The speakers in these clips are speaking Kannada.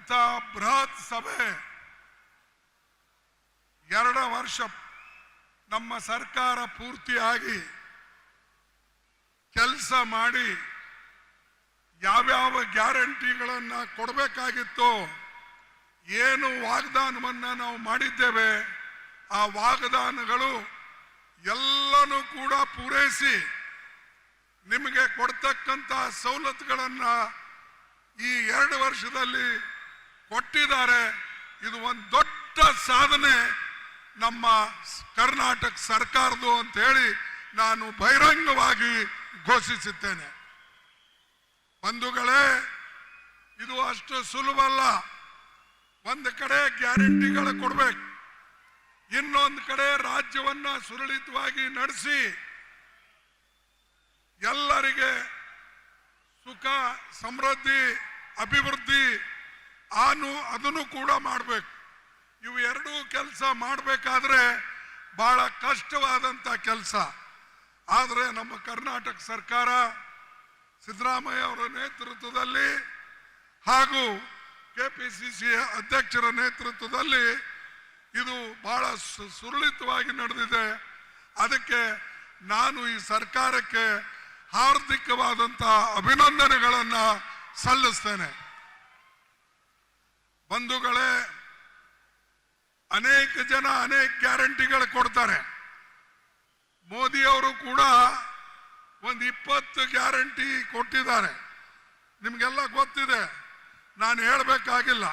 ಇಂಥ ಬೃಹತ್ ಸಭೆ 2 ವರ್ಷ ನಮ್ಮ ಸರ್ಕಾರ ಪೂರ್ತಿಯಾಗಿ ಕೆಲಸ ಮಾಡಿ ಯಾವ್ಯಾವ ಗ್ಯಾರಂಟಿಗಳನ್ನ ಕೊಡಬೇಕಾಗಿತ್ತು, ಏನು ವಾಗ್ದಾನವನ್ನ ನಾವು ಮಾಡಿದ್ದೇವೆ, ಆ ವಾಗ್ದಾನಗಳು ಎಲ್ಲನೂ ಕೂಡ ಪೂರೈಸಿ ನಿಮಗೆ ಕೊಡ್ತಕ್ಕಂಥ ಸವಲತ್ತುಗಳನ್ನ ಈ 2 ವರ್ಷದಲ್ಲಿ ಕೊಟ್ಟಿದ್ದಾರೆ. ಇದು ಒಂದು ದೊಡ್ಡ ಸಾಧನೆ ನಮ್ಮ ಕರ್ನಾಟಕ ಸರ್ಕಾರದ್ದು ಅಂತ ಹೇಳಿ ನಾನು ಬಹಿರಂಗವಾಗಿ ಘೋಷಿಸುತ್ತೇನೆ. ಬಂಧುಗಳೇ, ಇದು ಅಷ್ಟು ಸುಲಭ ಅಲ್ಲ. ಒಂದು ಕಡೆ ಗ್ಯಾರಂಟಿಗಳು ಕೊಡ್ಬೇಕು, ಇನ್ನೊಂದು ಕಡೆ ರಾಜ್ಯವನ್ನ ಸುರಳಿತವಾಗಿ ನಡೆಸಿ ಎಲ್ಲರಿಗೆ ಸುಖ, ಸಮೃದ್ಧಿ, ಅಭಿವೃದ್ಧಿ ಅದನ್ನು ಕೂಡ ಮಾಡಬೇಕು. ಇವು ಎರಡೂ ಕೆಲಸ ಮಾಡಬೇಕಾದ್ರೆ ಬಹಳ ಕಷ್ಟವಾದಂತ ಕೆಲಸ. ಆದರೆ ನಮ್ಮ ಕರ್ನಾಟಕ ಸರ್ಕಾರ ಸಿದ್ದರಾಮಯ್ಯ ಅವರ ನೇತೃತ್ವದಲ್ಲಿ ಹಾಗೂ ಕೆಪಿಸಿಸಿ ಅಧ್ಯಕ್ಷರ ನೇತೃತ್ವದಲ್ಲಿ ಇದು ಬಹಳ ಸುರಳಿತವಾಗಿ ನಡೆದಿದೆ. ಅದಕ್ಕೆ ನಾನು ಈ ಸರ್ಕಾರಕ್ಕೆ ಹಾರ್ದಿಕವಾದಂತಹ ಅಭಿನಂದನೆಗಳನ್ನು ಸಲ್ಲಿಸ್ತೇನೆ. ಬಂಧುಗಳೇ, ಅನೇಕ ಜನ ಅನೇಕ ಗ್ಯಾರಂಟಿಗಳು ಕೊಡ್ತಾರೆ. ಮೋದಿ ಅವರು ಕೂಡ ಒಂದು 20 ಗ್ಯಾರಂಟಿ ಕೊಟ್ಟಿದ್ದಾರೆ. ನಿಮ್ಗೆಲ್ಲ ಗೊತ್ತಿದೆ, ನಾನು ಹೇಳಬೇಕಾಗಿಲ್ಲ.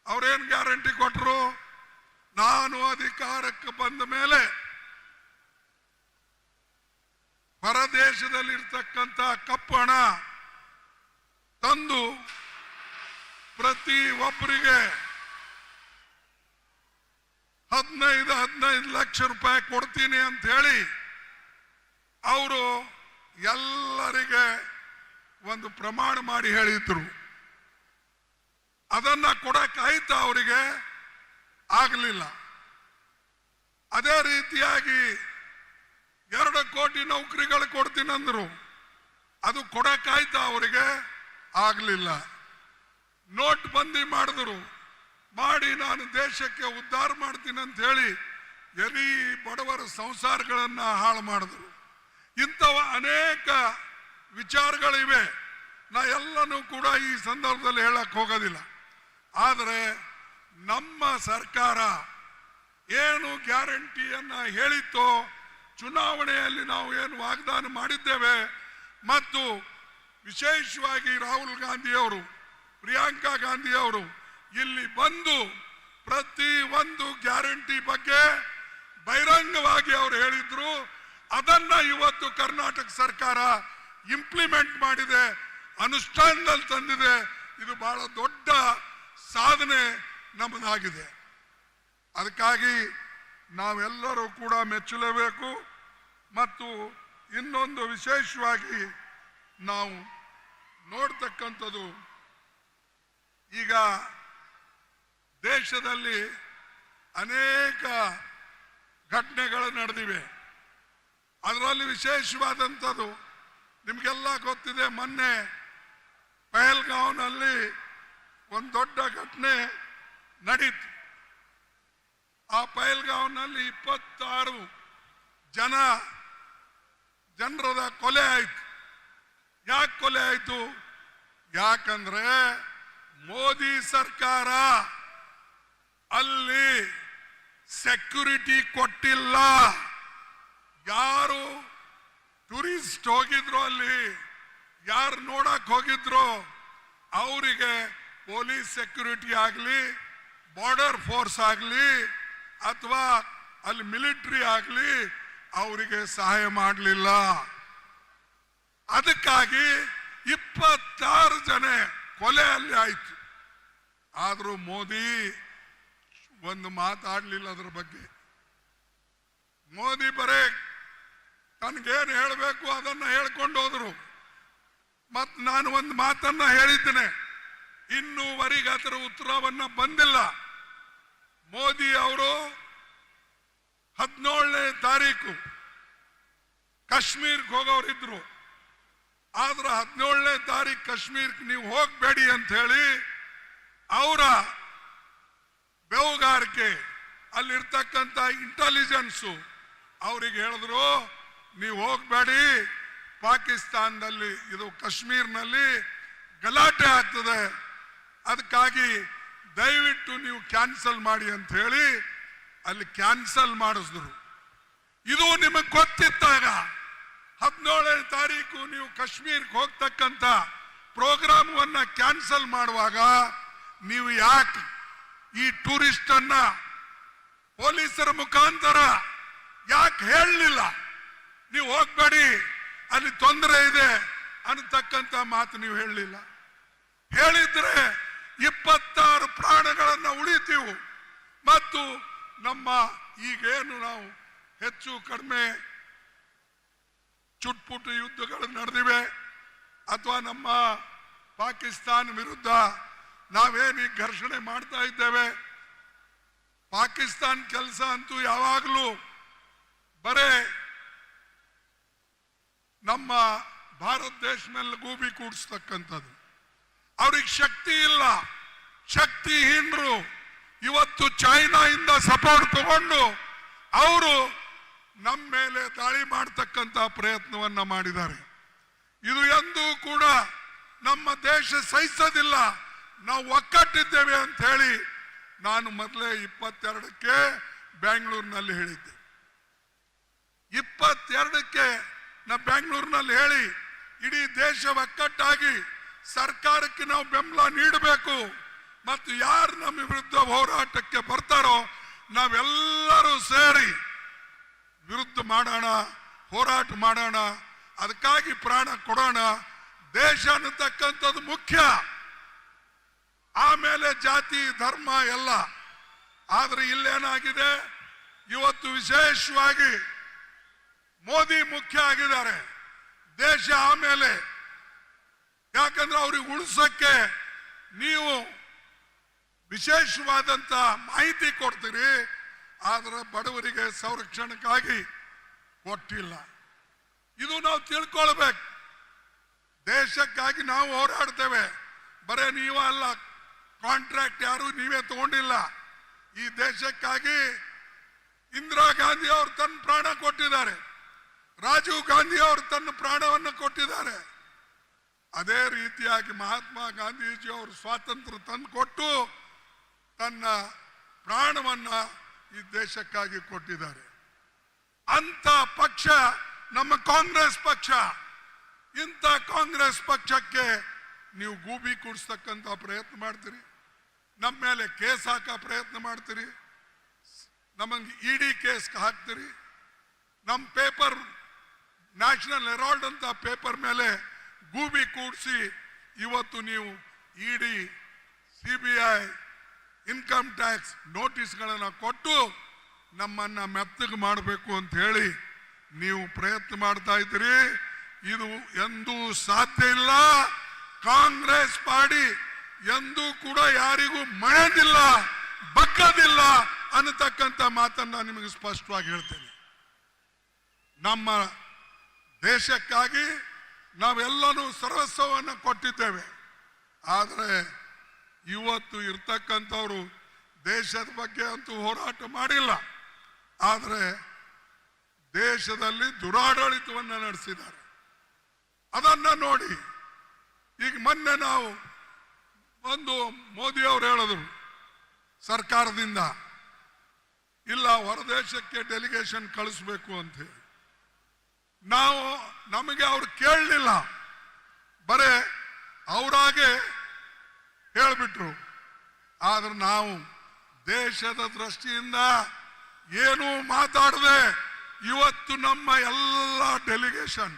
ಅವ್ರೇನು ಗ್ಯಾರಂಟಿ ಕೊಟ್ಟರು? ನಾನು ಅಧಿಕಾರಕ್ಕೆ ಬಂದ ಮೇಲೆ ಹೊರದೇಶದಲ್ಲಿರ್ತಕ್ಕಂಥ ಕಪ್ಪು ಹಣ ತಂದು ಪ್ರತಿ ಒಬ್ಬರಿಗೆ 15 ಲಕ್ಷ ರೂಪಾಯಿ ಕೊಡ್ತೀನಿ ಅಂತ ಹೇಳಿ ಅವರು ಎಲ್ಲರಿಗೆ ಒಂದು ಪ್ರಮಾಣ ಮಾಡಿ ಹೇಳಿದ್ರು. ಅದನ್ನ ಕೊಡಕ್ಕಾಯ್ತಾ? ಅವರಿಗೆ ಆಗಲಿಲ್ಲ. ಅದೇ ರೀತಿಯಾಗಿ 2 ಕೋಟಿ ನೌಕರಿಗಳು ಕೊಡ್ತೀನಿ ಅಂದ್ರು. ಅದು ಕೊಡಕ್ಕಾಯ್ತಾ? ಅವರಿಗೆ ಆಗಲಿಲ್ಲ. ನೋಟ್ ಬಂದಿ ಮಾಡಿದ್ರು. ಮಾಡಿ ನಾನು ದೇಶಕ್ಕೆ ಉದ್ಧಾರ ಮಾಡ್ತೀನಿ ಅಂತ ಹೇಳಿ ಎಲ್ಲಿ ಬಡವರ ಸಂಸಾರಗಳನ್ನ ಹಾಳು ಮಾಡಿದ್ರು. ಇಂಥವ ಅನೇಕ ವಿಚಾರಗಳಿವೆ. ನಾ ಎಲ್ಲನೂ ಕೂಡ ಈ ಸಂದರ್ಭದಲ್ಲಿ ಹೇಳಕ್ ಹೋಗೋದಿಲ್ಲ. ಆದರೆ ನಮ್ಮ ಸರ್ಕಾರ ಏನು ಗ್ಯಾರಂಟಿಯನ್ನ ಹೇಳಿತ್ತೋ, ಚುನಾವಣೆಯಲ್ಲಿ ನಾವು ಏನು ವಾಗ್ದಾನ ಮಾಡಿದ್ದೇವೆ, ಮತ್ತು ವಿಶೇಷವಾಗಿ ರಾಹುಲ್ ಗಾಂಧಿ ಅವರು, ಪ್ರಿಯಾಂಕಾ ಗಾಂಧಿ ಅವರು ಇಲ್ಲಿ ಬಂದು ಪ್ರತಿ ಒಂದು ಗ್ಯಾರಂಟಿ ಬಗ್ಗೆ ಬಹಿರಂಗವಾಗಿ ಅವರು ಹೇಳಿದ್ರು. ಅದನ್ನ ಇವತ್ತು ಕರ್ನಾಟಕ ಸರ್ಕಾರ ಇಂಪ್ಲಿಮೆಂಟ್ ಮಾಡಿದೆ, ಅನುಷ್ಠಾನದಲ್ಲಿ ತಂದಿದೆ. ಇದು ಬಹಳ ದೊಡ್ಡ ಸಾಧನೆ ನಮ್ಮದಾಗಿದೆ. ಅದಕ್ಕಾಗಿ ನಾವೆಲ್ಲರೂ ಕೂಡ ಮೆಚ್ಚಲೇಬೇಕು. ಮತ್ತು ಇನ್ನೊಂದು ವಿಶೇಷವಾಗಿ ನಾವು ನೋಡ್ತಕ್ಕಂಥದ್ದು, ಈಗ ದೇಶದಲ್ಲಿ ಅನೇಕ ಘಟನೆಗಳು ನಡೆದಿವೆ. ಅದರಲ್ಲಿ ವಿಶೇಷವಾದಂಥದ್ದು ನಿಮಗೆಲ್ಲ ಗೊತ್ತಿದೆ. ಮೊನ್ನೆ ಪಹಲ್ಗಾಂವ್ನಲ್ಲಿ ಒಂದು ದೊಡ್ಡ ಘಟನೆ ನಡೀತು. ಆ ಪಹಲ್ಗಾಂವ್ನಲ್ಲಿ 26 ಜನರದ ಕೊಲೆ ಆಯ್ತು. ಯಾಕೆ ಕೊಲೆ ಆಯ್ತು? ಯಾಕಂದ್ರೆ ಮೋದಿ ಸರ್ಕಾರ ಅಲ್ಲಿ ಸೆಕ್ಯೂರಿಟಿ ಕೊಟ್ಟಿಲ್ಲ. ಯಾರು ಟೂರಿಸ್ಟ್ ಹೋಗಿದ್ರು, ಅಲ್ಲಿ ಯಾರು ನೋಡಕ್ ಹೋಗಿದ್ರು, ಅವರಿಗೆ ಪೊಲೀಸ್ ಸೆಕ್ಯೂರಿಟಿ ಆಗಲಿ, ಬಾರ್ಡರ್ ಫೋರ್ಸ್ ಆಗಲಿ, ಅಥವಾ ಅಲ್ಲಿ ಮಿಲಿಟರಿ ಆಗಲಿ ಅವರಿಗೆ ಸಹಾಯ ಮಾಡಲಿಲ್ಲ. ಅದಕ್ಕಾಗಿ 26 ಜನ ಕೊಲೆ ಅಲ್ಲಿ ಆಯ್ತು. ಆದ್ರೂ ಮೋದಿ ಒಂದು ಮಾತಾಡ್ಲಿಲ್ಲ ಅದ್ರ ಬಗ್ಗೆ. ಮೋದಿ ಬರೇ ತನಗೇನು ಹೇಳಬೇಕು ಅದನ್ನ ಹೇಳ್ಕೊಂಡು ಹೋದ್ರು. ಮತ್ ನಾನು ಒಂದು ಮಾತನ್ನ ಹೇಳಿದ್ದೇನೆ, ಇನ್ನೂವರೆಗೆ ಅದರ ಉತ್ತರವನ್ನ ಬಂದಿಲ್ಲ. ಮೋದಿ ಅವರು 17ನೇ ತಾರೀಕು ಕಾಶ್ಮೀರ್ಗೆ ಹೋಗೋರಿದ್ರು. ಆದ್ರೆ 17ನೇ ತಾರೀಕು ಕಾಶ್ಮೀರ್ಗೆ ನೀವು ಹೋಗಬೇಡಿ ಅಂತ ಹೇಳಿ ಬೇಹುಗಾರಿಕೆ, ಅಲ್ಲಿರ್ತಕ್ಕಂಥ ಇಂಟೆಲಿಜೆನ್ಸು ಅವರಿಗೆ ಹೇಳಿದ್ರು, ನೀವು ಹೋಗ್ಬೇಡಿ, ಪಾಕಿಸ್ತಾನದಲ್ಲಿ ಇದು ಕಾಶ್ಮೀರ್ನಲ್ಲಿ ಗಲಾಟೆ ಆಗ್ತದೆ, ಅದಕ್ಕಾಗಿ ದಯವಿಟ್ಟು ನೀವು ಕ್ಯಾನ್ಸಲ್ ಮಾಡಿ ಅಂತ ಹೇಳಿ ಅಲ್ಲಿ ಕ್ಯಾನ್ಸಲ್ ಮಾಡಿಸಿದ್ರು. ಇದು ನಿಮಗೆ ಗೊತ್ತಿದ್ದಾಗ 17ನೇ ತಾರೀಕು ನೀವು ಕಾಶ್ಮೀರ್ಗೆ ಹೋಗ್ತಕ್ಕಂಥ ಪ್ರೋಗ್ರಾಮನ್ನ ಕ್ಯಾನ್ಸಲ್ ಮಾಡುವಾಗ ನೀವು ಯಾಕೆ ಈ ಟೂರಿಸ್ಟ್ ಅನ್ನ ಪೊಲೀಸರ ಮುಖಾಂತರ ಯಾಕೆ ಹೇಳಲಿಲ್ಲ? ನೀವು ಹೋಗ್ಬೇಡಿ, ಅಲ್ಲಿ ತೊಂದರೆ ಇದೆ ಅನ್ನತಕ್ಕಂಥ ಮಾತು ನೀವು ಹೇಳಲಿಲ್ಲ. ಹೇಳಿದ್ರೆ 26 ಪ್ರಾಣಗಳನ್ನ ಉಳಿತೀವು. ಮತ್ತು ನಮ್ಮ ಈಗೇನು ನಾವು ಹೆಚ್ಚು ಕಡಿಮೆ ಚುಟ್ಪುಟ್ಟು ಯುದ್ಧಗಳು ನಡೆದಿವೆ, ಅಥವಾ ನಮ್ಮ ಪಾಕಿಸ್ತಾನ ವಿರುದ್ಧ ನಾವೇನು ಈ ಘರ್ಷಣೆ ಮಾಡ್ತಾ ಇದ್ದೇವೆ, ಪಾಕಿಸ್ತಾನ ಕೆಲಸ ಅಂತೂ ಯಾವಾಗಲೂ ಬರೇ ನಮ್ಮ ಭಾರತ ದೇಶ ಮೇಲೆ ಗೂಬಿ ಕೂಡಿಸ್ತಕ್ಕಂಥದ್ದು. ಅವ್ರಿಗೆ ಶಕ್ತಿ ಇಲ್ಲ, ಶಕ್ತಿಹೀನರು. ಇವತ್ತು ಚೈನಾದಿಂದ ಸಪೋರ್ಟ್ ತಗೊಂಡು ಅವರು ನಮ್ಮ ಮೇಲೆ ದಾಳಿ ಮಾಡತಕ್ಕಂಥ ಪ್ರಯತ್ನವನ್ನ ಮಾಡಿದ್ದಾರೆ. ಇದು ಎಂದೂ ಕೂಡ ನಮ್ಮ ದೇಶ ಸಹಿಸೋದಿಲ್ಲ. ನಾವು ಒಕ್ಕಟ್ಟಿದ್ದೇವೆ ಅಂತ ಹೇಳಿ ನಾನು ಮೊದಲೇ 22ಕ್ಕೆ ಬೆಂಗಳೂರಿನಲ್ಲಿ ಹೇಳಿದ್ದೆ. 22ಕ್ಕೆ ನಾ ಬೆಂಗಳೂರಿನಲ್ಲಿ ಹೇಳಿ ಇಡೀ ದೇಶ ಒಕ್ಕಟ್ಟಾಗಿ ಸರ್ಕಾರಕ್ಕೆ ನಾವು ಬೆಂಬಲ ನೀಡಬೇಕು, ಮತ್ತು ಯಾರು ನಮ್ಮ ವಿರುದ್ಧ ಹೋರಾಟಕ್ಕೆ ಬರ್ತಾರೋ ನಾವೆಲ್ಲರೂ ಸೇರಿ ವಿರುದ್ಧ ಮಾಡೋಣ, ಹೋರಾಟ ಮಾಡೋಣ, ಅದಕ್ಕಾಗಿ ಪ್ರಾಣ ಕೊಡೋಣ. ದೇಶ ಅನ್ನತಕ್ಕಂಥದ್ದು ಮುಖ್ಯ, ಆಮೇಲೆ ಜಾತಿ ಧರ್ಮ ಎಲ್ಲ. ಆದ್ರೆ ಇಲ್ಲೇನಾಗಿದೆ, ಇವತ್ತು ವಿಶೇಷವಾಗಿ ಮೋದಿ ಮುಖ್ಯ ಆಗಿದ್ದಾರೆ, ದೇಶ ಆಮೇಲೆ. ಯಾಕಂದ್ರೆ ಅವ್ರಿಗೆ ಉಳಿಸಕ್ಕೆ ನೀವು ವಿಶೇಷವಾದಂತ ಮಾಹಿತಿ ಕೊಡ್ತೀರಿ, ಆದ್ರೆ ಬಡವರಿಗೆ ಸಂರಕ್ಷಣೆಗಾಗಿ ಕೊಟ್ಟಿಲ್ಲ. ಇದು ನಾವು ತಿಳ್ಕೊಳ್ಬೇಕು. ದೇಶಕ್ಕಾಗಿ ನಾವು ಹೋರಾಡ್ತೇವೆ, ಬರೇ ನೀವೇ ಅಲ್ಲ, ಕಾಂಟ್ರಾಕ್ಟ್ ಯಾರು ನೀವೇ ತಗೊಂಡಿಲ್ಲ. ಈ ದೇಶಕ್ಕಾಗಿ ಇಂದಿರಾ ಗಾಂಧಿ ಅವರು ತನ್ನ ಪ್ರಾಣ ಕೊಟ್ಟಿದ್ದಾರೆ, ರಾಜೀವ್ ಗಾಂಧಿ ಅವರು ತನ್ನ ಪ್ರಾಣವನ್ನು ಕೊಟ್ಟಿದ್ದಾರೆ. ಅದೇ ರೀತಿಯಾಗಿ ಮಹಾತ್ಮ ಗಾಂಧೀಜಿ ಅವರು ಸ್ವಾತಂತ್ರ್ಯ ತಂದು ಕೊಟ್ಟು ತನ್ನ ಪ್ರಾಣವನ್ನ ಈ ದೇಶಕ್ಕಾಗಿ ಕೊಟ್ಟಿದ್ದಾರೆ. ಅಂತ ಪಕ್ಷ ನಮ್ಮ ಕಾಂಗ್ರೆಸ್ ಪಕ್ಷ. ಇಂಥ ಕಾಂಗ್ರೆಸ್ ಪಕ್ಷಕ್ಕೆ ನೀವು ಗೂಬಿ ಕೂಡಿಸ್ತಕ್ಕಂಥ ಪ್ರಯತ್ನ ಮಾಡ್ತೀರಿ, ನಮ್ಮ ಮೇಲೆ ಕೇಸ್ ಹಾಕೋ ಪ್ರಯತ್ನ ಮಾಡ್ತೀರಿ, ನಮಗೆ ಇಡಿ ಕೇಸ್ ಹಾಕ್ತೀರಿ. ನಮ್ಮ ಪೇಪರ್ ನ್ಯಾಷನಲ್ ಹೆರಾಲ್ಡ್ ಅಂತ ಪೇಪರ್ ಮೇಲೆ ಗೂಬಿ ಕೂಡಿಸಿ ಇವತ್ತು ನೀವು ಇಡಿ, ಸಿಬಿಐ, ಇನ್ಕಮ್ ಟ್ಯಾಕ್ಸ್ ನೋಟಿಸ್ಗಳನ್ನು ಕೊಟ್ಟು ನಮ್ಮನ್ನ ಮೆತ್ತಗೆ ಮಾಡಬೇಕು ಅಂತ ಹೇಳಿ ನೀವು ಪ್ರಯತ್ನ ಮಾಡ್ತಾ ಇದ್ದೀರಿ. ಇದು ಎಂದೂ ಸಾಧ್ಯ ಇಲ್ಲ. ಕಾಂಗ್ರೆಸ್ ಪಾರ್ಟಿ ಎಂದೂ ಕೂಡ ಯಾರಿಗೂ ಮಳೆದಿಲ್ಲ, ಬಗ್ಗದಿಲ್ಲ ಅನ್ನತಕ್ಕಂಥ ಮಾತನ್ನ ನಿಮಗೆ ಸ್ಪಷ್ಟವಾಗಿ ಹೇಳ್ತೇನೆ. ನಮ್ಮ ದೇಶಕ್ಕಾಗಿ ನಾವೆಲ್ಲನೂ ಸರ್ವಸ್ವವನ್ನು ಕೊಟ್ಟಿದ್ದೇವೆ. ಆದರೆ ಇವತ್ತು ಇರ್ತಕ್ಕಂಥವ್ರು ದೇಶದ ಬಗ್ಗೆ ಅಂತೂ ಹೋರಾಟ ಮಾಡಿಲ್ಲ, ಆದರೆ ದೇಶದಲ್ಲಿ ದುರಾಡಳಿತವನ್ನು ನಡೆಸಿದ್ದಾರೆ. ಅದನ್ನ ನೋಡಿ ಈಗ ಮೊನ್ನೆ ನಾವು ಒಂದು ಮೋದಿ ಅವರು ಹೇಳಿದ್ರು ಸರ್ಕಾರದಿಂದ, ಇಲ್ಲ ಹೊರದೇಶಕ್ಕೆ ಡೆಲಿಗೇಷನ್ ಕಳಿಸ್ಬೇಕು ಅಂತ ಹೇಳಿ. ನಮಗೆ ಅವ್ರು ಕೇಳಲಿಲ್ಲ, ಬರೇ ಅವರಾಗೆ ಹೇಳ್ಬಿಟ್ರು. ಆದ್ರೆ ನಾವು ದೇಶದ ದೃಷ್ಟಿಯಿಂದ ಏನೂ ಮಾತಾಡದೆ ಇವತ್ತು ನಮ್ಮ ಎಲ್ಲ ಡೆಲಿಗೇಷನ್,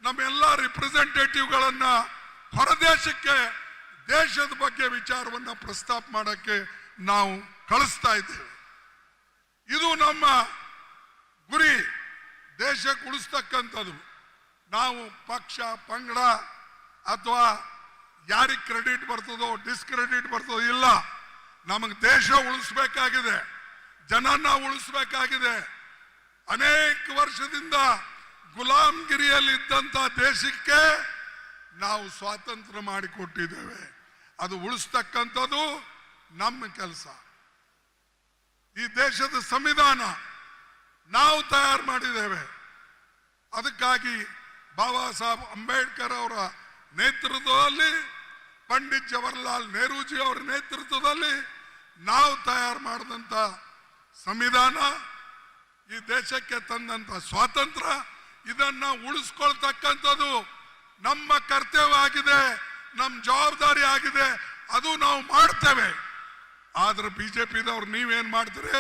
ನಮ್ಮೆಲ್ಲ ರಿಪ್ರೆಸೆಂಟೇಟಿವ್ಗಳನ್ನ ಹೊರದೇಶಕ್ಕೆ ದೇಶದ ಬಗ್ಗೆ ವಿಚಾರವನ್ನ ಪ್ರಸ್ತಾಪ ಮಾಡಕ್ಕೆ ನಾವು ಕಳಿಸ್ತಾ ಇದ್ದೇವೆ. ಇದು ನಮ್ಮ ಗುರಿ, ದೇಶಕ್ಕೆ ಉಳಿಸ್ತಕ್ಕಂಥದ್ದು. ನಾವು ಪಕ್ಷ ಪಂಗಡ ಅಥವಾ ಯಾರಿಗೆ ಕ್ರೆಡಿಟ್ ಬರ್ತದೋ ಡಿಸ್ಕ್ರೆಡಿಟ್ ಬರ್ತದೋ ಇಲ್ಲ. ನಮಗೆ ದೇಶ ಉಳಿಸ್ಬೇಕಾಗಿದೆ, ಜನನ ಉಳಿಸ್ಬೇಕಾಗಿದೆ. ಅನೇಕ ವರ್ಷದಿಂದ ಗುಲಾಮಗಿರಿಯಲ್ಲಿ ಇದ್ದಂತ ದೇಶಕ್ಕೆ ನಾವು ಸ್ವಾತಂತ್ರ್ಯ ಮಾಡಿಕೊಟ್ಟಿದ್ದೇವೆ. ಅದು ಉಳಿಸ್ತಕ್ಕಂಥದ್ದು ನಮ್ಮ ಕೆಲಸ. ಈ ದೇಶದ ಸಂವಿಧಾನ ನಾವು ತಯಾರು ಮಾಡಿದ್ದೇವೆ. ಅದಕ್ಕಾಗಿ ಬಾಬಾ ಸಾಹೇಬ್ ಅಂಬೇಡ್ಕರ್ ಅವರ ನೇತೃತ್ವದಲ್ಲಿ, ಪಂಡಿತ್ ಜವಾಹರ್ಲಾಲ್ ನೆಹರೂಜಿ ಅವರ ನೇತೃತ್ವದಲ್ಲಿ ನಾವು ತಯಾರು ಮಾಡಿದಂತ ಸಂವಿಧಾನ, ಈ ದೇಶಕ್ಕೆ ತಂದಂತ ಸ್ವಾತಂತ್ರ್ಯ, ಇದನ್ನ ಉಳಿಸ್ಕೊಳ್ತಕ್ಕಂಥದ್ದು ನಮ್ಮ ಕರ್ತವ್ಯ ಆಗಿದೆ, ನಮ್ಮ ಜವಾಬ್ದಾರಿ ಆಗಿದೆ. ಅದು ನಾವು ಮಾಡ್ತೇವೆ. ಆದ್ರೆ ಬಿಜೆಪಿದವ್ರು ನೀವೇನ್ ಮಾಡ್ತೀರಿ?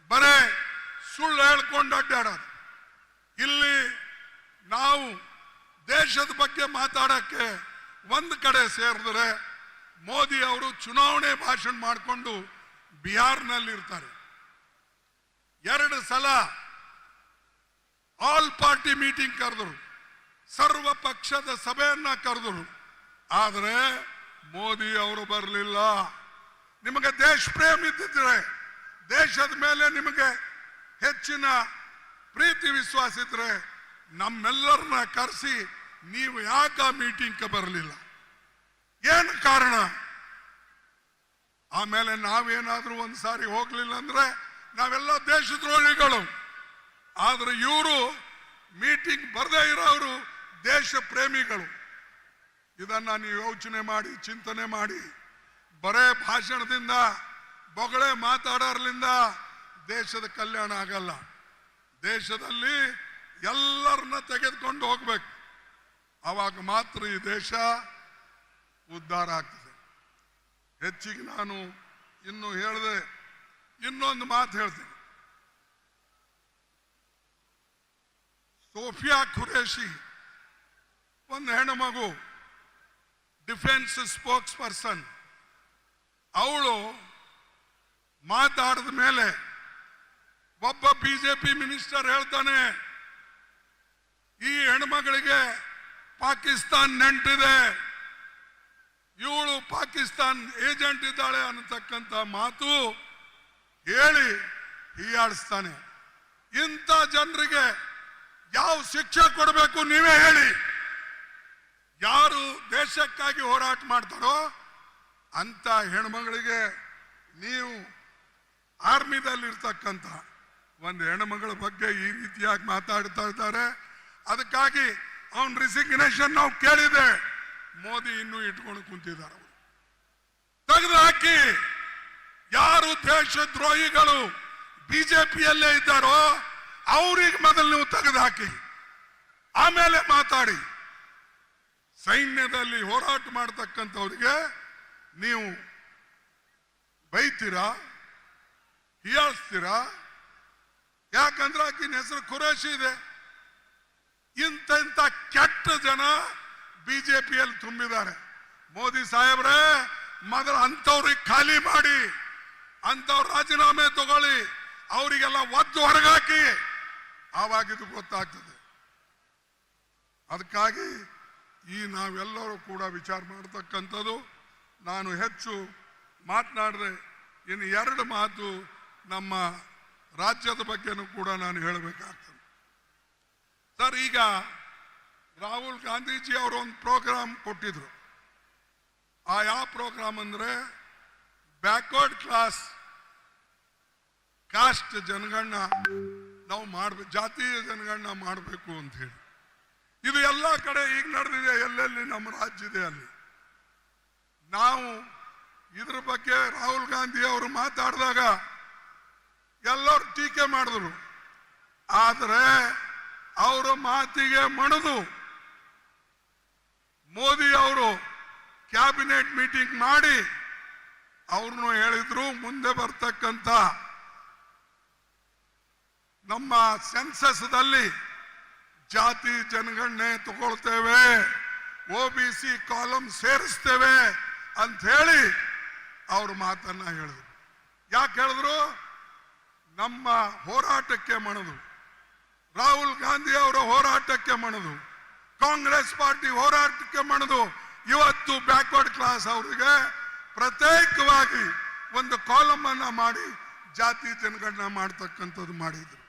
ಬರೇ ಸುಳ್ಳು ಹೇಳ್ಕೊಂಡು ಅಡ್ಡಾಡೋದು. ಇಲ್ಲಿ ನಾವು ದೇಶದ ಬಗ್ಗೆ ಮಾತಾಡಕ್ಕೆ ಒಂದು ಕಡೆ ಸೇರಿದ್ರೆ, ಮೋದಿ ಅವರು ಚುನಾವಣೆ ಭಾಷಣ ಮಾಡಿಕೊಂಡು ಬಿಹಾರ್ನಲ್ಲಿ ಇರ್ತಾರೆ. 2 ಸಲ ಆಲ್ ಪಾರ್ಟಿ ಮೀಟಿಂಗ್ ಕರೆದರು, ಸರ್ವ ಪಕ್ಷದ ಸಭೆಯನ್ನ ಕರೆದರು. ಆದರೆ ಮೋದಿ ಅವರು ಬರಲಿಲ್ಲ. ನಿಮಗೆ ದೇಶ ಪ್ರೇಮ ಇದ್ದಿದ್ರೆ, ದೇಶದ ಮೇಲೆ ನಿಮಗೆ ಹೆಚ್ಚಿನ ಪ್ರೀತಿ ವಿಶ್ವಾಸ ಇದ್ರೆ, ನಮ್ಮೆಲ್ಲರನ್ನ ಕರೆಸಿ ನೀವು ಯಾಕೆ ಮೀಟಿಂಗ್ ಬರಲಿಲ್ಲ? ಏನು ಕಾರಣ? ಆಮೇಲೆ ನಾವೇನಾದ್ರೂ ಒಂದ್ಸಾರಿ ಹೋಗ್ಲಿಲ್ಲ ಅಂದ್ರೆ ನಾವೆಲ್ಲ ದೇಶದ್ರೋಹಿಗಳು. ಆದ್ರೆ ಇವರು ಮೀಟಿಂಗ್ ಬರದೇ ಇರೋರು ದೇಶ ಪ್ರೇಮಿಗಳು. ಇದನ್ನ ನೀವು ಯೋಚನೆ ಮಾಡಿ, ಚಿಂತನೆ ಮಾಡಿ. ಬರೇ ಭಾಷಣದಿಂದ, ಬೊಗಳೆ ಮಾತಾಡೋರ್ಲಿಂದ ದೇಶದ ಕಲ್ಯಾಣ ಆಗಲ್ಲ. ದೇಶದಲ್ಲಿ ಎಲ್ಲರನ್ನ ತೆಗೆದುಕೊಂಡು ಹೋಗ್ಬೇಕು. ಆವಾಗ ಮಾತ್ರ ಈ ದೇಶ ಉದ್ಧಾರ ಆಗ್ತದೆ. ಹೆಚ್ಚಿಗೆ ನಾನು ಇನ್ನು ಹೇಳಿದೆ, ಇನ್ನೊಂದು ಮಾತು ಹೇಳ್ತೀನಿ. ಸೋಫಿಯಾ ಖುರೇಶಿ ಒಂದು ಹೆಣ್ಣು ಮಗು, ಡಿಫೆನ್ಸ್ ಸ್ಪೋಕ್ಸ್ ಪರ್ಸನ್. ಅವಳು ಮಾತಾಡಿದ ಮೇಲೆ ಒಬ್ಬ ಬಿಜೆಪಿ ಮಿನಿಸ್ಟರ್ ಹೇಳ್ತಾನೆ, ಈ ಹೆಣ್ಮಗಳಿಗೆ ಪಾಕಿಸ್ತಾನ್ ನೆಂಟಿದೆ, ಇವಳು ಪಾಕಿಸ್ತಾನ್ ಏಜೆಂಟ್ ಇದ್ದಾಳೆ ಅನ್ನತಕ್ಕಂಥ ಮಾತು ಹೇಳಿ ಹೀಯಾಡಿಸ್ತಾನೆ. ಇಂಥ ಜನರಿಗೆ ಯಾವ ಶಿಕ್ಷೆ ಕೊಡಬೇಕು ನೀವೇ ಹೇಳಿ. ಯಾರು ದೇಶಕ್ಕಾಗಿ ಹೋರಾಟ ಮಾಡ್ತಾರೋ ಅಂತ ಹೆಣ್ಮಗಳಿಗೆ ನೀವು ಆರ್ಮಿದಲ್ಲಿರ್ತಕ್ಕಂಥ ಒಂದು ಹೆಣ್ಮಗಳ ಬಗ್ಗೆ ಈ ರೀತಿಯಾಗಿ ಮಾತಾಡ್ತಾ ಇದ್ದಾರೆ. ಅದಕ್ಕಾಗಿ ಅವನ್ ರಿಸಿಗ್ನೇಷನ್ ನಾವು ಕೇಳಿದೆ. ಮೋದಿ ಇನ್ನೂ ಇಟ್ಕೊಂಡು ಕುಂತಿದ್ದಾರೆ. ತೆಗೆದು ಹಾಕಿ. ಯಾರು ದೇಶದ್ರೋಹಿಗಳು ಬಿಜೆಪಿಯಲ್ಲೇ ಇದ್ದಾರೋ ಅವ್ರಿಗೆ ಮೊದಲು ನೀವು ತೆಗೆದು ಹಾಕಿ, ಆಮೇಲೆ ಮಾತಾಡಿ. ಸೈನ್ಯದಲ್ಲಿ ಹೋರಾಟ ಮಾಡತಕ್ಕಂಥವ್ರಿಗೆ ನೀವು ಬೈತೀರಾ, ಹೀಯಾಳಿಸ್ತೀರಾ? ಯಾಕಂದ್ರೆ ಆಕಿನ ಹೆಸರು ಖುರೇಶಿ ಇದೆ. ಇಂಥ ಕೆಟ್ಟ ಜನ ಬಿಜೆಪಿಯಲ್ಲಿ ತುಂಬಿದ್ದಾರೆ. ಮೋದಿ ಸಾಹೇಬ್ರೆ, ಮೊದಲು ಅಂಥವ್ರಿಗೆ ಖಾಲಿ ಮಾಡಿ, ಅಂಥವ್ರ ರಾಜೀನಾಮೆ ತಗೊಳ್ಳಿ, ಅವರಿಗೆಲ್ಲ ಒದ್ದು ಹೊರಗಾಕಿ, ಆವಾಗಿದು ಗೊತ್ತಾಗ್ತದೆ. ಅದಕ್ಕಾಗಿ ಈ ನಾವೆಲ್ಲರೂ ಕೂಡ ವಿಚಾರ ಮಾಡತಕ್ಕಂಥದ್ದು. ನಾನು ಹೆಚ್ಚು ಮಾತನಾಡಿದ್ರೆ ಇನ್ನು 2 ಮಾತು ನಮ್ಮ ರಾಜ್ಯದ ಬಗ್ಗೆನೂ ಕೂಡ ನಾನು ಹೇಳಬೇಕಾಗ್ತದೆ. ಸರ್, ಈಗ ರಾಹುಲ್ ಗಾಂಧೀಜಿ ಅವರು ಒಂದು ಪ್ರೋಗ್ರಾಮ್ ಕೊಟ್ಟಿದ್ರು. ಆ ಯಾವ ಪ್ರೋಗ್ರಾಮ್ ಅಂದ್ರೆ ಬ್ಯಾಕ್ವರ್ಡ್ ಕ್ಲಾಸ್ ಕಾಸ್ಟ್ ಜನಗಣನ ನಾವು ಮಾಡಬೇಕು, ಜಾತೀಯ ಜನಗಣನ ಮಾಡಬೇಕು ಅಂತ ಹೇಳಿ. ಇದು ಎಲ್ಲ ಕಡೆ ಈಗ ನಡೆದಿದೆ, ಎಲ್ಲೆಲ್ಲಿ ನಮ್ಮ ರಾಜ್ಯ ಇದೆ ಅಲ್ಲಿ. ನಾವು ಇದ್ರ ಬಗ್ಗೆ ರಾಹುಲ್ ಗಾಂಧಿ ಅವರು ಮಾತಾಡಿದಾಗ ಎಲ್ಲರೂ ಟೀಕೆ ಮಾಡಿದ್ರು. ಆದರೆ ಅವರ ಮಾತಿಗೆ ಮಣಿದು ಮೋದಿ ಅವರು ಕ್ಯಾಬಿನೆಟ್ ಮೀಟಿಂಗ್ ಮಾಡಿ ಅವ್ರನ್ನು ಹೇಳಿದ್ರು, ಮುಂದೆ ಬರ್ತಕ್ಕಂಥ ನಮ್ಮ ಸೆನ್ಸಸ್ದಲ್ಲಿ ಜಾತಿ ಜನಗಣನೆ ತಗೊಳ್ತೇವೆ, OBC ಕಾಲಮ್ ಸೇರಿಸ್ತೇವೆ ಅಂತ ಹೇಳಿ ಅವ್ರ ಮಾತನ್ನ ಹೇಳಿದ್ರು. ಯಾಕೆ ಹೇಳಿದ್ರು? ನಮ್ಮ ಹೋರಾಟಕ್ಕೆ ಮಣಿದು, ರಾಹುಲ್ ಗಾಂಧಿ ಅವರ ಹೋರಾಟಕ್ಕೆ ಮಣಿದು, ಕಾಂಗ್ರೆಸ್ ಪಾರ್ಟಿ ಹೋರಾಟಕ್ಕೆ ಮಣಿದು ಇವತ್ತು ಬ್ಯಾಕ್ವರ್ಡ್ ಕ್ಲಾಸ್ ಅವರಿಗೆ ಪ್ರತ್ಯೇಕವಾಗಿ ಒಂದು ಕಾಲಮ್ ಅನ್ನ ಮಾಡಿ ಜಾತಿ ಜನಗಣನೆ ಮಾಡ್ತಕ್ಕಂಥದ್ದು ಮಾಡಿದ್ರು.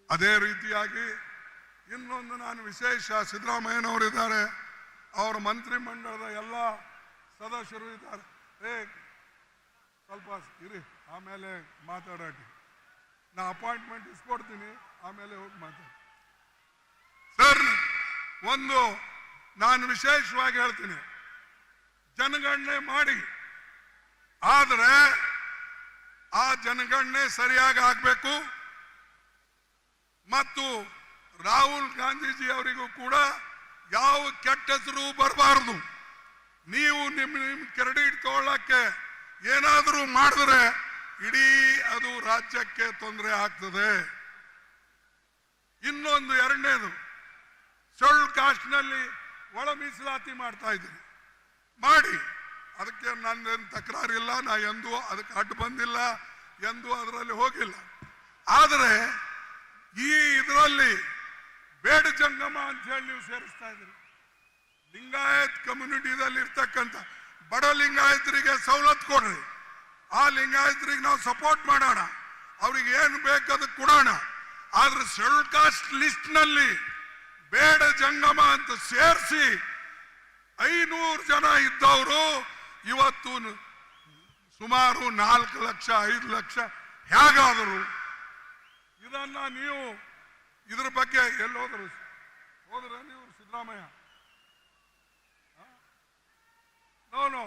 ಅದೇ ರೀತಿಯಾಗಿ ಇನ್ನೊಂದು ನಾನು ವಿಶೇಷ, ಸಿದ್ದರಾಮಯ್ಯನವರಿದ್ದಾರೆ, ಅವರ ಮಂತ್ರಿ ಮಂಡಲದ ಎಲ್ಲ ಸದಸ್ಯರು ಇದ್ದಾರೆ. ಸ್ವಲ್ಪ ಇರಿ, ಆಮೇಲೆ ಮಾತಾಡೋಟಿ. ನಾ ಅಪಾಯಿಂಟ್ಮೆಂಟ್ ಇಸ್ಕೊಡ್ತೀನಿ, ಆಮೇಲೆ ಹೋಗಿ ಮಾತಾಡಿ. ಸರ್, ಒಂದು ನಾನು ವಿಶೇಷವಾಗಿ ಹೇಳ್ತೀನಿ, ಜನಗಣನೆ ಮಾಡಿ, ಆದರೆ ಆ ಜನಗಣನೆ ಸರಿಯಾಗಿ ಆಗಬೇಕು. ಮತ್ತು ರಾಹುಲ್ ಗಾಂಧೀಜಿ ಅವರಿಗೂ ಕೂಡ ಯಾವ ಕೆಟ್ಟ ಹೆಸರು ಬರಬಾರದು. ನೀವು ನಿಮ್ಮ ಕ್ರೆಡಿಟ್ ತಗೊಳ್ಳಕ್ಕೆ ಏನಾದರೂ ಮಾಡಿದ್ರೆ ಇಡೀ ಅದು ರಾಜ್ಯಕ್ಕೆ ತೊಂದರೆ ಆಗ್ತದೆ. ಇನ್ನೊಂದು ಎರಡನೇದು, ಶೆಡ್ಯೂಲ್ ಕಾಸ್ಟ್ನಲ್ಲಿ ಒಳ ಮೀಸಲಾತಿ ಮಾಡ್ತಾ ಇದ್ದೀರಿ, ಮಾಡಿ, ಅದಕ್ಕೆ ನನ್ನೇನು ತಕರಾರಿಲ್ಲ. ನಾ ಎಂದೂ ಅದಕ್ಕೆ ಅಡ್ಡು ಬಂದಿಲ್ಲ, ಎಂದೂ ಅದರಲ್ಲಿ ಹೋಗಿಲ್ಲ. ಆದರೆ ಈ ಇದರಲ್ಲಿ ಬೇಡ ಜಂಗಮ ಅಂತ ಹೇಳಿ ನೀವು ಸೇರಿಸ್ತಾ ಇದ್ದೀರಿ. ಲಿಂಗಾಯತ್ ಕಮ್ಯುನಿಟಿದಲ್ಲಿ ಇರ್ತಕ್ಕಂಥ ಬಡ ಲಿಂಗಾಯತರಿಗೆ ಸವಲತ್ತು ಕೊಡ್ರಿ, ಆ ಲಿಂಗಾಯತರಿಗೆ ನಾವು ಸಪೋರ್ಟ್ ಮಾಡೋಣ, ಅವ್ರಿಗೆ ಏನು ಬೇಕಾದ ಕೊಡೋಣ. ಆದ್ರೆ ಶೆಡ್ಯೂಲ್ ಕಾಸ್ಟ್ ಲಿಸ್ಟ್ ನಲ್ಲಿ ಬೇಡ ಜಂಗಮ ಅಂತ ಸೇರಿಸಿ 500 ಜನ ಇದ್ದವರು ಇವತ್ತು ಸುಮಾರು 4 ಲಕ್ಷ 5 ಲಕ್ಷ ಹೇಗಾದರು? ಇದನ್ನ ನೀವು ಇದ್ರ ಬಗ್ಗೆ ಎಲ್ಲೋದ್ರು ಹೋದ್ರೆ ನೀವು Siddaramaiah? No,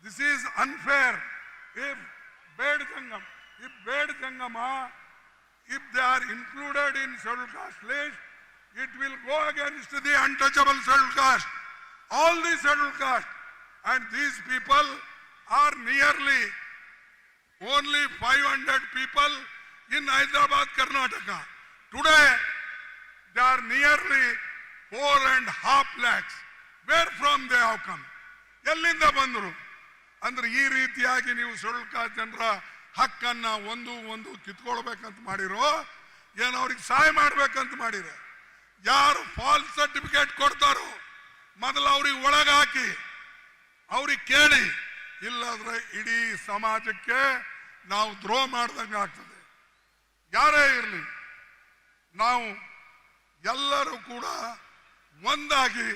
this is unfair. If Bed Jangama, if they are included in scheduled caste list, it will go against the untouchable scheduled caste, all the scheduled caste, and these people are nearly only 500 people in Hyderabad, Karnataka. Today, they are nearly 4.5 lakhs. Where from they have come? ಎಲ್ಲಿಂದ ಬಂದರು? ಅಂದ್ರೆ ಈ ರೀತಿಯಾಗಿ ನೀವು ಶೆಡ್ಯೂಲ್ ಕಾಸ್ಟ್ ಜನರ ಹಕ್ಕನ್ನ ಒಂದು ಕಿತ್ಕೊಳ್ಬೇಕಂತ ಮಾಡಿರೋ, ಏನು ಅವ್ರಿಗೆ ಸಹಾಯ ಮಾಡ್ಬೇಕಂತ ಮಾಡಿರೋ? ಯಾರು ಫಾಲ್ಸ್ ಸರ್ಟಿಫಿಕೇಟ್ ಕೊಡ್ತಾರೋ ಮೊದಲು ಅವ್ರಿಗೆ ಒಳಗೆ ಹಾಕಿ ಅವ್ರಿಗೆ ಕೇಳಿ, ಇಲ್ಲಾದ್ರೆ ಇಡೀ ಸಮಾಜಕ್ಕೆ ನಾವು ದ್ರೋಹ ಮಾಡ್ದಂಗೆ ಆಗ್ತದೆ. ಯಾರೇ ಇರಲಿ, ನಾವು ಎಲ್ಲರೂ ಕೂಡ ಒಂದಾಗಿ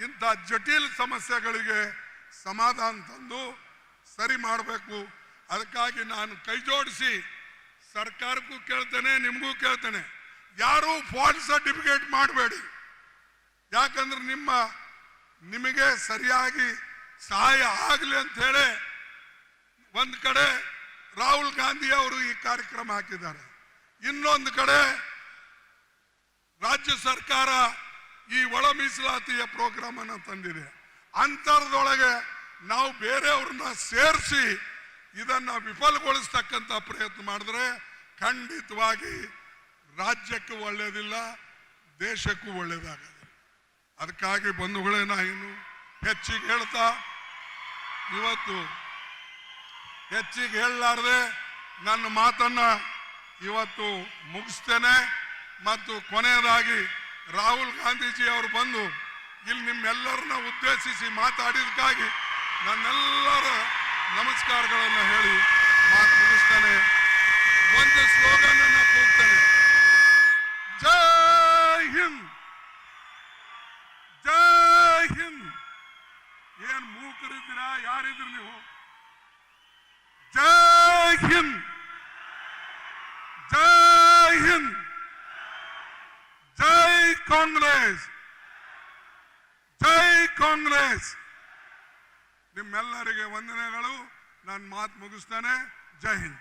ಇಂಥ ಜಟಿಲ ಸಮಸ್ಯೆಗಳಿಗೆ ಸಮಾಧಾನ ತಂದು ಸರಿ ಮಾಡಬೇಕು. ಅದಕ್ಕಾಗಿ ನಾನು ಕೈ ಜೋಡಿಸಿ ಸರ್ಕಾರಕ್ಕೂ ಕೇಳ್ತೇನೆ, ನಿಮಗೂ ಕೇಳ್ತೇನೆ, ಯಾರೂ ಫಾಲ್ಸ್ ಸರ್ಟಿಫಿಕೇಟ್ ಮಾಡಬೇಡಿ. ಯಾಕಂದ್ರೆ ನಿಮಗೆ ಸರಿಯಾಗಿ ಸಹಾಯ ಆಗಲಿ ಅಂತ ಹೇಳಿ ಒಂದು ಕಡೆ ರಾಹುಲ್ ಗಾಂಧಿ ಅವರು ಈ ಕಾರ್ಯಕ್ರಮ ಹಾಕಿದ್ದಾರೆ, ಇನ್ನೊಂದು ಕಡೆ ರಾಜ್ಯ ಸರ್ಕಾರ ಈ ಒಳ ಮೀಸಲಾತಿಯ ಪ್ರೋಗ್ರಾಮ್ ಅನ್ನು ತಂದಿದೆ. ಅಂತರದೊಳಗೆ ನಾವು ಬೇರೆಯವ್ರನ್ನ ಸೇರಿಸಿ ಇದನ್ನ ವಿಫಲಗೊಳಿಸ್ತಕ್ಕಂಥ ಪ್ರಯತ್ನ ಮಾಡಿದ್ರೆ ಖಂಡಿತವಾಗಿ ರಾಜ್ಯಕ್ಕೂ ಒಳ್ಳೆಯದಿಲ್ಲ, ದೇಶಕ್ಕೂ ಒಳ್ಳೆಯದಾಗಲ್ಲ. ಅದಕ್ಕಾಗಿ ಬಂಧುಗಳೇ, ನಾ ಇನ್ನು ಹೆಚ್ಚಿಗೆ ಹೇಳ್ತಾ ಇವತ್ತು ಹೆಚ್ಚಿಗೆ ಹೇಳಲಾರ್ದೆ ನನ್ನ ಮಾತನ್ನ ಇವತ್ತು ಮುಗಿಸ್ತೇನೆ. ಮತ್ತು ಕೊನೆಯದಾಗಿ ರಾಹುಲ್ ಗಾಂಧೀಜಿ ಅವರು ಬಂದು ಇಲ್ಲಿ ನಿಮ್ಮೆಲ್ಲರನ್ನ ಉದ್ದೇಶಿಸಿ ಮಾತಾಡಿದಕ್ಕಾಗಿ ನನ್ನೆಲ್ಲರ ನಮಸ್ಕಾರಗಳನ್ನು ಹೇಳಿ ಮಾತು ಮುಗಿಸ್ತೇನೆ. ಒಂದು ಸ್ಲೋಗನ್ ಅನ್ನ ಕೂಗ್ತೇನೆ, ಜೈ ಹಿಂದ್, ಜೈ ಹಿಂದ್. ಏನ್ ಮೂಕರಿದ್ದೀರಾ? ಯಾರಿದ್ರಿ ನೀವು? ಜೈ ಹಿಂದ್, ಜೈ ಹಿಂದ್, ಜೈ ಕಾಂಗ್ರೆಸ್, ಜೈ ಕಾಂಗ್ರೆಸ್. ನಿಮ್ಮೆಲ್ಲರಿಗೆ ವಂದನೆಗಳು. ನಾನು ಮಾತು ಮುಗಿಸ್ತೇನೆ. ಜೈ ಹಿಂದ್.